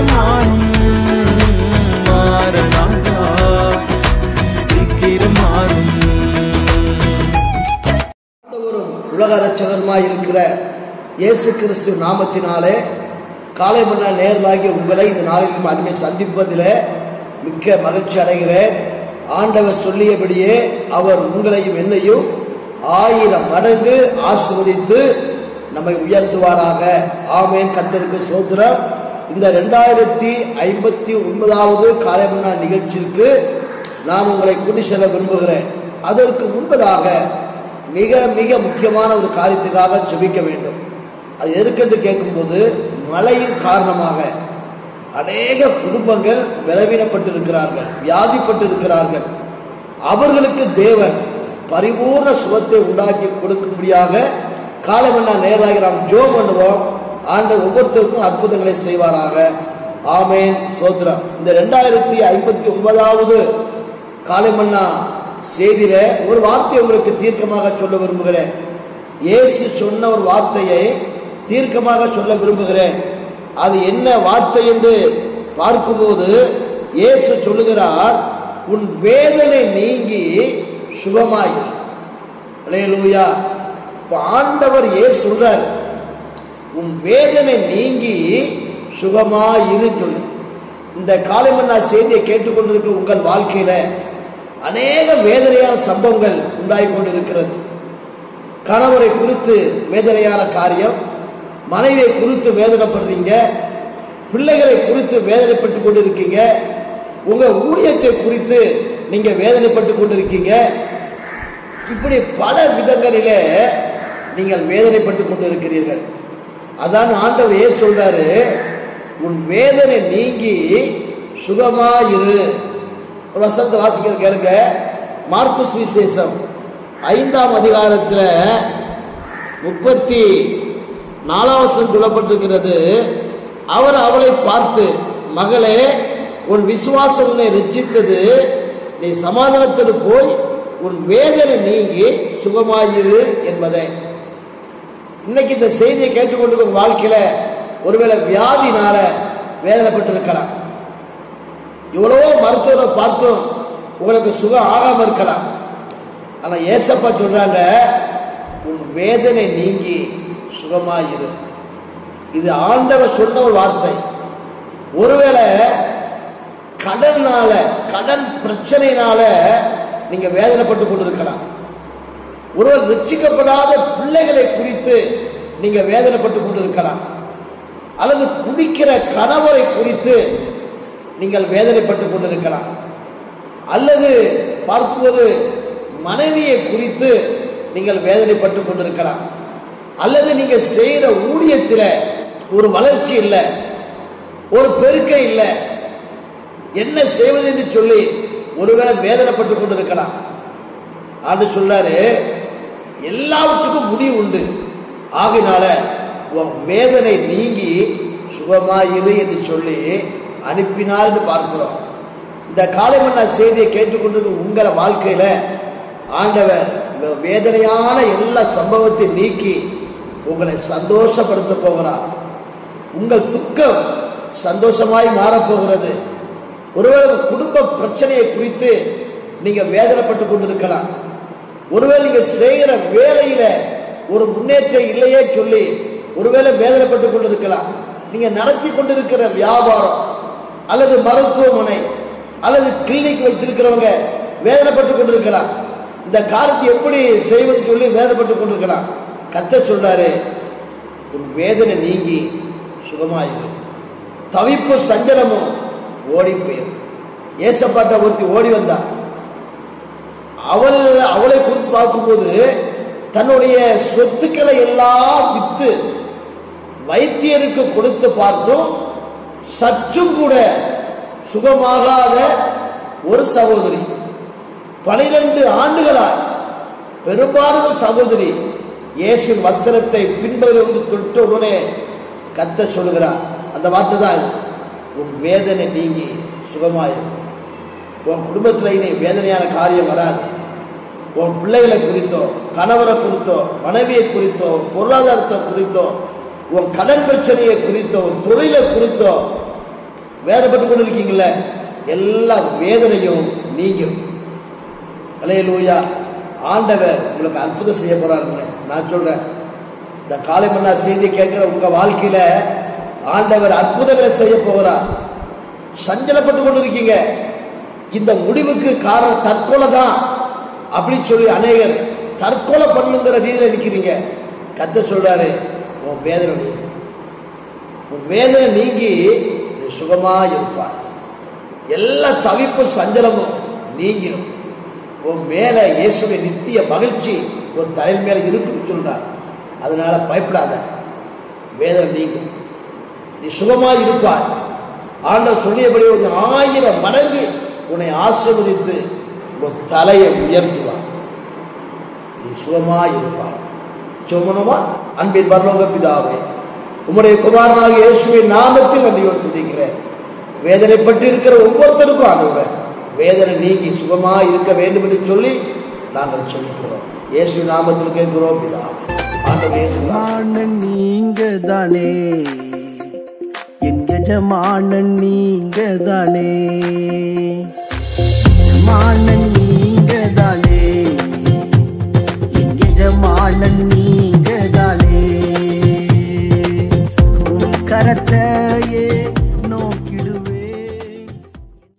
சீக்கிரம் மாறனாதா, சீக்கிரம் மாறும். உலக இரட்சகருமாய் இருக்கிற இயேசு கிறிஸ்து நாமத்தினாலே காலை மன்னா நேரலாகிய உங்களை இந்த நாளிலும் அடிமை சந்திப்பதிலே மிக்க மகிழ்ச்சி அடைகிறேன். ஆண்டவர் சொல்லியபடியே அவர் உங்களையும் என்னையும் 1000 மடங்கு ஆசீர்வதித்து நம்மை உயர்த்துவாராக. ஆமென். கர்த்தருக்கு ஸ்தோத்திரம். இந்த 2059வது காலை மன்னா நிகழ்ச்சிக்கு நான் உங்களை கூட்டி செல்ல விரும்புகிறேன். அதற்கு முன்பதாக மிக மிக முக்கியமான ஒரு காரியத்துக்காக ஜெபிக்க வேண்டும். அது எதற்கென்று கேட்கும்போது, மழையின் காரணமாக அநேக குடும்பங்கள் பலவீனப்பட்டிருக்கிறார்கள், வியாதிப்பட்டிருக்கிறார்கள். அவர்களுக்கு தேவன் பரிபூர்ண சுகத்தை உண்டாக்கி கொடுக்கும்படியாக காலமன்னா நேராக நாம் ஜெபம் பண்ணுவோம். ஆண்டவர் ஒவ்வொருத்தருக்கும் அற்புதங்களை செய்வாராக. ஆமென். ஸ்தோத்திரம். இந்த 2059வது காலமன்னா செய்தியில ஒரு வார்த்தை உங்களுக்கு தீர்க்கமாக சொல்ல விரும்புகிறேன். இயேசு சொன்ன ஒரு வார்த்தையை தீர்க்கமாக சொல்ல விரும்புகிறேன். அது என்ன வார்த்தை என்று பார்க்கும்போது, இயேசு சொல்லுகிறார், உன் வேதனை நீங்கி சுகமாய். அல்லேலூயா. ஆண்டவர் இயேசு சொல்றார், உன் வேதனை நீங்கி சுகமாயிரு சொல்லி. இந்த காலைமன்னா செய்தியை கேட்டுக்கொண்டிருக்கிற உங்கள் வாழ்க்கையில அநேக வேதனையான சம்பவங்கள் உண்டாகி கொண்டிருக்கிறது. கணவரை குறித்து வேதனையான காரியம், மனைவியை குறித்து வேதனைப்படுறீங்க, பிள்ளைகளை குறித்து வேதனைப்பட்டு கொண்டிருக்கீங்க, உங்க ஊழியத்தை குறித்து நீங்க வேதனைப்பட்டு கொண்டிருக்கீங்க. இப்படி பல விதங்களிலே நீங்கள் வேதனைப்பட்டு கொண்டிருக்கிறீர்கள். அதான் ஆண்டவர் ஏன் சொல்றாரு, உன் வேதனை நீங்கி சுகமாயிரு. ஒரு வசனத்தை வாசிக்கிற கேளுங்க. மார்க்கு சுவிசேஷம் 5ஆம் அதிகாரத்தில் 34ஆம் வசனம் சொல்லப்பட்டிருக்கிறது. அவர் அவளை பார்த்து, மகளே, உன் விசுவாசம் உன்னை ரட்சித்தது, நீ சமாதானத்தோடு போய் உன் வேதனை நீங்கி சுகமாயிரு என்பதை. இன்னைக்கு இந்த செய்தியை கேட்டுக்கொண்டிருக்கிற வாழ்க்கையில ஒருவேளை வியாதினால வேதனைப்பட்டிருக்கலாம். எவ்வளவோ மருத்துவரை பார்த்தும் உங்களுக்கு சுகம் ஆகாம இருக்கலாம். ஆனா ஏசப்பா சொல்றாங்க, உன் வேதனை நீங்கி சுகமாயிரு. இது ஆண்டவர் சொன்ன ஒரு வார்த்தை. ஒருவேளை கடனால, கடன் பிரச்சனையினால நீங்க வேதனைப்பட்டு கொண்டிருக்கலாம். ஒருவர் ரட்சிக்கப்படாத பிள்ளைகளை குறித்து நீங்க வேதனைப்பட்டு கொண்டிருக்கலாம். அல்லது குடிக்கிற கணவரை குறித்து நீங்கள் வேதனைப்பட்டு கொண்டிருக்கலாம். அல்லது பார்க்கும்போது மனைவியை குறித்து நீங்கள் வேதனைப்பட்டு கொண்டிருக்கலாம். அல்லது நீங்க செய்யற ஊழியத்தில் ஒரு வளர்ச்சி இல்லை, ஒரு பெருக்கை இல்லை, என்ன செய்வது என்று சொல்லி ஒருவேளை வேதனைப்பட்டு கொண்டிருக்கலாம். ஆண்டு சொல்றாரு, எல்லாவற்றுக்கும் முடிவு உண்டு, ஆகினால உன் வேதனை நீங்கி சுகமாயிரு என்று சொல்லி அனுப்பினார் என்று பார்க்கிறோம். இந்த காலைமன்னா செய்தியை கேட்டுக்கொண்டிருக்க உங்களை வாழ்க்கையில ஆண்டவர் இந்த வேதனையான எல்லா சம்பவத்தை நீக்கி உங்களை சந்தோஷப்படுத்த போகிறார். உங்கள் துக்கம் சந்தோஷமாய் மாறப்போகிறது. ஒருவேளை குடும்ப பிரச்சனையை குறித்து நீங்க வேதனைப்பட்டு கொண்டிருக்கலாம். ஒருவேளை நீங்க செய்கிற வேலையில ஒரு முன்னேற்றம் இல்லையே சொல்லி ஒருவேளை வேதனைப்பட்டு கொண்டிருக்கலாம். நீங்க நடத்தி கொண்டிருக்கிற வியாபாரம் அல்லது மருத்துவமனை அல்லது கிளினிக் வைத்திருக்கிறவங்க வேதனைப்பட்டு கொண்டிருக்கலாம். இந்த காரியத்தை எப்படி செய்வது சொல்லி வேதனைப்பட்டு கொண்டிருக்கலாம். கர்த்தர் சொல்றாரு, உன் வேதனை நீங்கி சுகமாயிரு. தவிப்பு சஞ்சலமும் ஓடி போயிரு. ஏசப்பாட்ட ஒருத்தி ஓடி வந்தார். அவளை குறித்து பார்க்கும்போது தன்னுடைய சொத்துக்களை எல்லாம் வித்து வைத்தியருக்கு கொடுத்து பார்த்தும் சற்றும் கூட சுகமாகாத ஒரு சகோதரி, 12 ஆண்டுகளாய் பெரும்பாலும் சகோதரி இயேசுவின் வஸ்திரத்தை பின்பற்றி தொட்ட உடனே கர்த்தர் சொல்லுகிறார், அந்த வார்த்தை தான், உன் வேதனை நீங்கி சுகமாயிரு. உன் குடும்பத்தில் இனி வேதனையான காரியம் வராது. உன் பிள்ளைகளை குறித்தோ, கணவரை குறித்தோ, மனைவியை குறித்தோ, பொருளாதாரத்தை குறித்தோ, உன் கடன் பிரச்சனையை குறித்தோ, தொழிலை குறித்தோ வேதனைப்பட்டு கொண்டு இருக்கீங்கல்ல, எல்லா வேதனையும் நீங்கும். அல்லேலூயா. ஆண்டவர் உங்களுக்கு அற்புதம் செய்ய போறாருங்க. நான் சொல்றேன், இந்த காலை மன்னா செய்தி கேட்கிற உங்க வாழ்க்கையில ஆண்டவர் அற்புதங்களை செய்ய போகிறார். சஞ்சலப்பட்டு கொண்டு இருக்கீங்க, இந்த முடிவுக்கு காரணம் தற்கொலை தான் அப்படின்னு சொல்லி அநேகர் தற்கொலை பண்ணுங்கிற ரீதியில நிற்கிறீங்க. கர்த்தர் சொல்றாரு, உன் வேதனை நீங்கி, உன் வேதனை நீங்கி நீ சுகமா இருப்பாய். எல்லா தவிப்பும் சஞ்சலமும் நீங்கிடும். உன் மேல இயேசுடைய நித்திய மகிழ்ச்சி உன் தலையில் மேல இருக்குன்னு சொல்றார். அதனால பயப்படாத, வேதனை நீங்கும், நீ சுகமா இருப்பாய். ஆண்டவர் சொல்லியபடி 1000 மடங்கு உன்னை ஆசீர்வதித்து உன் தலையை உயர்த்துவார். நீ சுகமா இருப்பாய். சுமனமா? அன்பின் பரலோக பிதாவே, உம்முடைய குமாரனாக இயேசுவின் நாமத்தில் நன்றியோடு துதிக்கிறேன். வேதனைப்பட்டு இருக்கிற ஒவ்வொருத்தருக்கும் ஆண்டவரே வேதனை நீங்கி சுகமா இருக்க வேண்டும் என்று சொல்லி நாங்கள் சொல்லிக்கிறோம். இயேசு நாமத்தில் கேட்கிறோம் பிதாவே. ஆண்டவரே, நீங்க தானே என் எஜமானன், நீங்க தானே எஜமானன்.